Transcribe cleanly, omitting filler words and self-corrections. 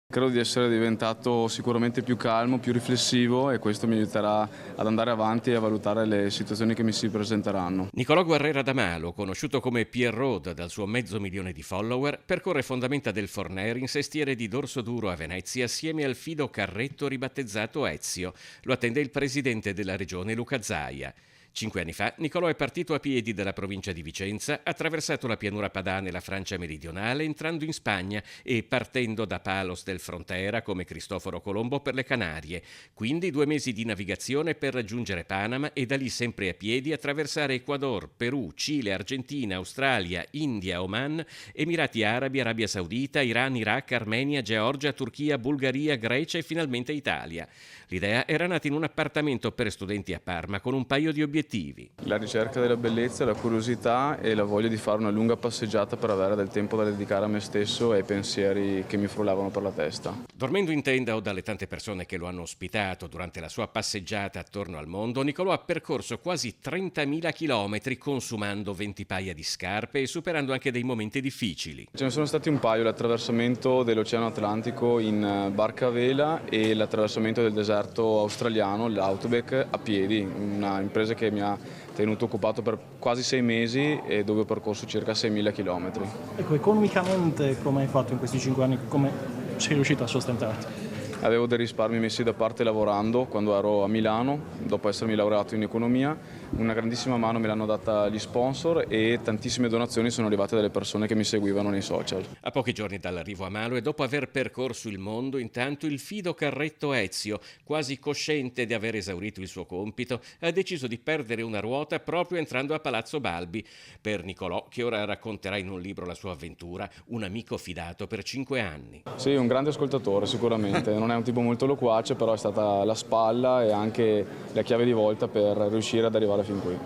Credo di essere diventato sicuramente più calmo, più riflessivo e questo mi aiuterà ad andare avanti e a valutare le situazioni che mi si presenteranno. Nicolò Guerrera d'Amalo, conosciuto come Pierrot dal suo 500.000 di follower, percorre fondamenta del Forner in sestiere di Dorso Duro a Venezia assieme al fido carretto ribattezzato Ezio. Lo attende il presidente della regione Luca Zaia. 5 anni fa Nicolò è partito a piedi dalla provincia di Vicenza, ha attraversato la pianura padana e la Francia meridionale entrando in Spagna e partendo da Palos del Frontera come Cristoforo Colombo per le Canarie. Quindi 2 mesi di navigazione per raggiungere Panama e da lì sempre a piedi attraversare Ecuador, Perù, Cile, Argentina, Australia, India, Oman, Emirati Arabi, Arabia Saudita, Iran, Iraq, Armenia, Georgia, Turchia, Bulgaria, Grecia e finalmente Italia. L'idea era nata in un appartamento per studenti a Parma con un paio di obiettivi. La ricerca della bellezza, la curiosità e la voglia di fare una lunga passeggiata per avere del tempo da dedicare a me stesso e ai pensieri che mi frullavano per la testa. Dormendo in tenda o dalle tante persone che lo hanno ospitato durante la sua passeggiata attorno al mondo, Nicolò ha percorso quasi 30.000 chilometri consumando 20 paia di scarpe e superando anche dei momenti difficili. Ce ne sono stati un paio, l'attraversamento dell'Oceano Atlantico in barca a vela e l'attraversamento del deserto australiano, l'Outback, a piedi, una impresa che mi ha tenuto occupato per quasi 6 mesi e dove ho percorso circa 6.000 chilometri. Ecco, economicamente come hai fatto in questi 5 anni? Come sei riuscito a sostentarti? Avevo dei risparmi messi da parte lavorando quando ero a Milano, dopo essermi laureato in economia. Una grandissima mano me l'hanno data gli sponsor e tantissime donazioni sono arrivate dalle persone che mi seguivano nei social. A pochi giorni dall'arrivo a Malo e dopo aver percorso il mondo, intanto il fido carretto Ezio, quasi cosciente di aver esaurito il suo compito, ha deciso di perdere una ruota proprio entrando a Palazzo Balbi. Per Nicolò, che ora racconterà in un libro la sua avventura, un amico fidato per 5 anni. Sì, un grande ascoltatore sicuramente, non è un tipo molto loquace, però è stata la spalla e anche la chiave di volta per riuscire ad arrivare fin qui.